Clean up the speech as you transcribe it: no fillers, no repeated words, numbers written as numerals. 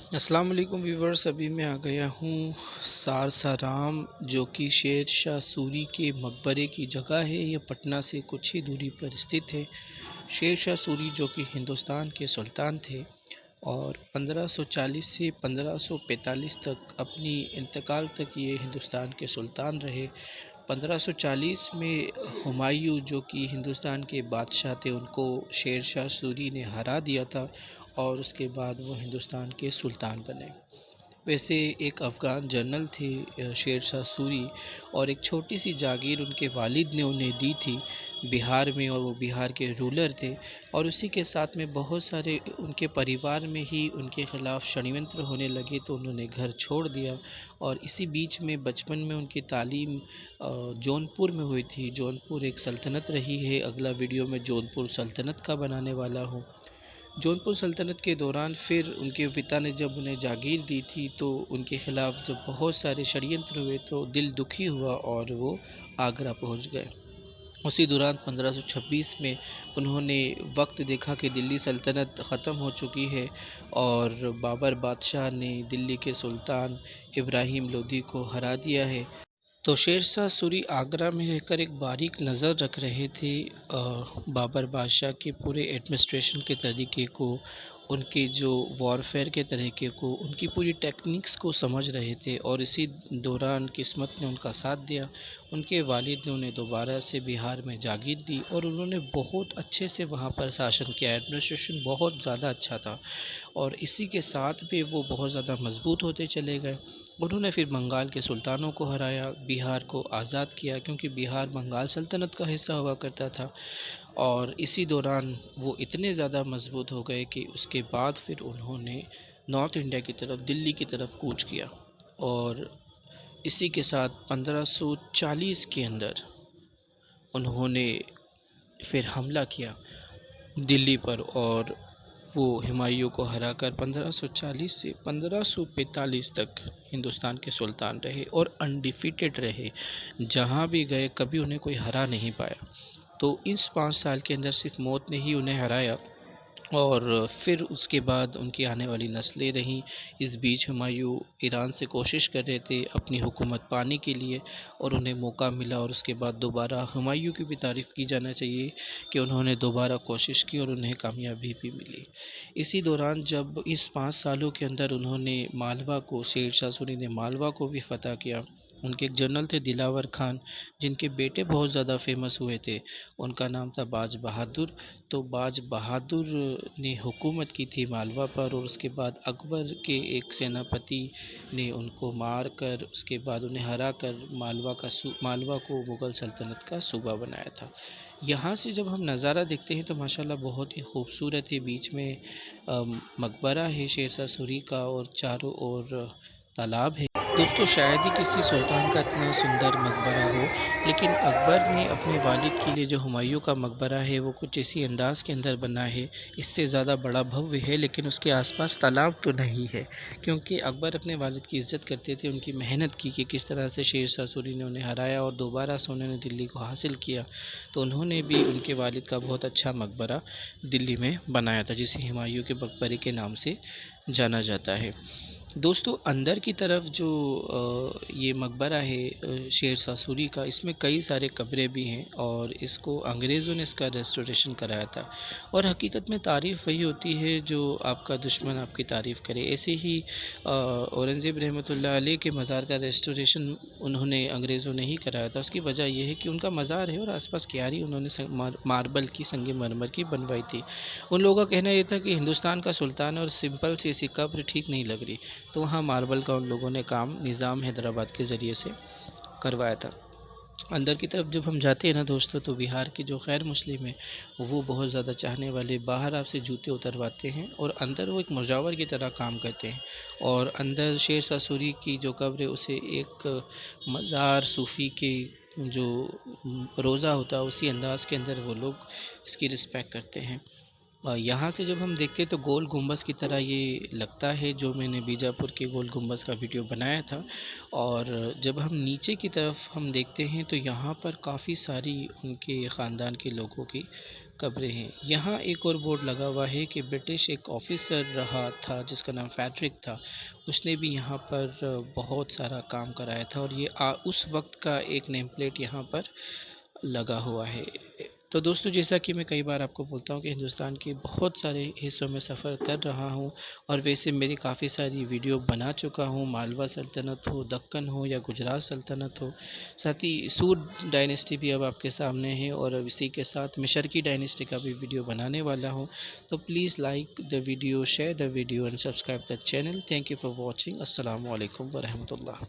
अस्सलाम वालेकुम व्यूवर्स। अभी मैं आ गया हूँ सारसाराम, जो कि शेर शाह सूरी के मकबरे की जगह है। ये पटना से कुछ ही दूरी पर स्थित है। शेर शाह सूरी जो कि हिंदुस्तान के सुल्तान थे और 1540 से 1545 तक अपनी इंतकाल तक ये हिंदुस्तान के सुल्तान रहे। 1540 में हुमायूं जो कि हिंदुस्तान के बादशाह थे, उनको शेर शाह सूरी ने हरा दिया था और उसके बाद वो हिंदुस्तान के सुल्तान बने। वैसे एक अफ़गान जनरल थे शेर शाह सूरी, और एक छोटी सी जागीर उनके वालिद ने उन्हें दी थी बिहार में, और वो बिहार के रूलर थे। और उसी के साथ में बहुत सारे उनके परिवार में ही उनके ख़िलाफ़ षड्यंत्र होने लगे, तो उन्होंने घर छोड़ दिया। और इसी बीच में बचपन में उनकी तालीम जौनपुर में हुई थी। जौनपुर एक सल्तनत रही है। अगला वीडियो में जौनपुर सल्तनत का बनाने वाला हूँ। जौनपुर सल्तनत के दौरान फिर उनके पिता ने जब उन्हें जागीर दी थी, तो उनके ख़िलाफ़ जब बहुत सारे षड्यंत्र हुए तो दिल दुखी हुआ और वो आगरा पहुंच गए। उसी दौरान 1526 में उन्होंने वक्त देखा कि दिल्ली सल्तनत ख़त्म हो चुकी है और बाबर बादशाह ने दिल्ली के सुल्तान इब्राहिम लोदी को हरा दिया है। तो शेर शाह सूरी आगरा में रहकर एक बारीक नज़र रख रहे थे बाबर बादशाह के पूरे एडमिनिस्ट्रेशन के तरीके को, उनके जो वॉरफेयर के तरीके को, उनकी पूरी टेक्निक्स को समझ रहे थे। और इसी दौरान किस्मत ने उनका साथ दिया। उनके वालिद ने उन्हें दोबारा से बिहार में जागीर दी और उन्होंने बहुत अच्छे से वहाँ पर शासन किया। एडमिनिस्ट्रेशन बहुत ज़्यादा अच्छा था और इसी के साथ भी वो बहुत ज़्यादा मजबूत होते चले गए। उन्होंने फिर बंगाल के सुल्तानों को हराया, बिहार को आज़ाद किया, क्योंकि बिहार बंगाल सल्तनत का हिस्सा हुआ करता था। और इसी दौरान वो इतने ज़्यादा मजबूत हो गए कि उसके बाद फिर उन्होंने नॉर्थ इंडिया की तरफ, दिल्ली की तरफ कूच किया। और इसी के साथ 1540 के अंदर उन्होंने फिर हमला किया दिल्ली पर, और वो हुमायूं को हराकर 1540 से 1545 तक हिंदुस्तान के सुल्तान रहे और अनडिफिटेड रहे। जहाँ भी गए कभी उन्हें कोई हरा नहीं पाया। तो इस 5 साल के अंदर सिर्फ मौत ने ही उन्हें हराया, और फिर उसके बाद उनकी आने वाली नस्लें रहीं। इस बीच हुमायूं ईरान से कोशिश कर रहे थे अपनी हुकूमत पाने के लिए, और उन्हें मौका मिला। और उसके बाद दोबारा हुमायूं की भी तारीफ़ की जाना चाहिए कि उन्होंने दोबारा कोशिश की और उन्हें कामयाबी भी मिली। इसी दौरान जब इस 5 सालों के अंदर उन्होंने मालवा को, शेर शाह सूरी ने मालवा को भी फ़तह किया। उनके एक जनरल थे दिलावर खान, जिनके बेटे बहुत ज़्यादा फेमस हुए थे। उनका नाम था बाज बहादुर। तो बाज बहादुर ने हुकूमत की थी मालवा पर, और उसके बाद अकबर के एक सेनापति ने उनको मार कर, उसके बाद उन्हें हरा कर मालवा को मुग़ल सल्तनत का सूबा बनाया था। यहाँ से जब हम नज़ारा देखते हैं तो माशाल्लाह बहुत ही खूबसूरत है। बीच में मकबरा है शेर शाह सूरी का और चारों ओर तालाब है। दोस्तों, शायद ही किसी सुल्तान का इतना सुंदर मकबरा हो, लेकिन अकबर ने अपने वालिद के लिए जो हुमायूं का मकबरा है वो कुछ इसी अंदाज़ के अंदर बना है। इससे ज़्यादा बड़ा भव्य है, लेकिन उसके आसपास तालाब तो नहीं है, क्योंकि अकबर अपने वालिद की इज़्ज़त करते थे। उनकी मेहनत की कि किस तरह से शेर शाह सूरी ने उन्हें हराया और दोबारा से उन्होंने दिल्ली को हासिल किया। तो उन्होंने भी उनके वालिद का बहुत अच्छा मकबरा दिल्ली में बनाया था, जिसे हुमायूं के मकबरे के नाम से जाना जाता है। दोस्तों, अंदर की तरफ जो ये मकबरा है शेर शाह सूरी का, इसमें कई सारे कब्रें भी हैं और इसको अंग्रेज़ों ने इसका रेस्टोरेशन कराया था। और हकीकत में तारीफ़ वही होती है जो आपका दुश्मन आपकी तारीफ़ करे। ऐसे ही औरंगज़ेब रहमतुल्लाह अलैह के मज़ार का रेस्टोरेशन उन्होंने अंग्रेज़ों ने ही कराया था। उसकी वजह यह है कि उनका मज़ार है और आसपास क्यारी उन्होंने मार्बल की, संगमरमर की बनवाई थी। उन लोगों का कहना ये था कि हिंदुस्तान का सुल्तान और सिंपल सी ऐसी कब्र ठीक नहीं लग रही, तो वहाँ मार्बल का उन लोगों ने काम निज़ाम हैदराबाद के ज़रिए से करवाया था। अंदर की तरफ जब हम जाते हैं ना दोस्तों, तो बिहार के जो गैर मुस्लिम हैं वो बहुत ज़्यादा चाहने वाले बाहर आपसे जूते उतरवाते हैं, और अंदर वो एक मुजावर की तरह काम करते हैं। और अंदर शेर शाह सूरी की जो कब्र है उसे एक मज़ार सूफ़ी के जो रोज़ा होता है उसी अंदाज़ के अंदर वो लोग इसकी रिस्पेक्ट करते हैं। यहाँ से जब हम देखते हैं तो गोल गुंबज़ की तरह ये लगता है, जो मैंने बीजापुर के गोल गुंबज़ का वीडियो बनाया था। और जब हम नीचे की तरफ हम देखते हैं तो यहाँ पर काफ़ी सारी उनके ख़ानदान के लोगों की कब्रें हैं। यहाँ एक और बोर्ड लगा हुआ है कि ब्रिटिश एक ऑफ़िसर रहा था जिसका नाम फ़ेडरिक था, उसने भी यहाँ पर बहुत सारा काम कराया था, और ये उस वक्त का एक नेम प्लेट यहाँ पर लगा हुआ है। तो दोस्तों, जैसा कि मैं कई बार आपको बोलता हूँ कि हिंदुस्तान के बहुत सारे हिस्सों में सफ़र कर रहा हूँ, और वैसे मेरी काफ़ी सारी वीडियो बना चुका हूँ। मालवा सल्तनत हो, दक्कन हो या गुजरात सल्तनत हो, साथ ही सूद डायनेस्टी भी अब आपके सामने है, और इसी के साथ मिस्र की डायनेस्टी का भी वीडियो बनाने वाला हूँ। तो please like the video, share the video and subscribe the channel. Thank you for watching. अस्सलाम वालेकुम वरहमतुल्लाह।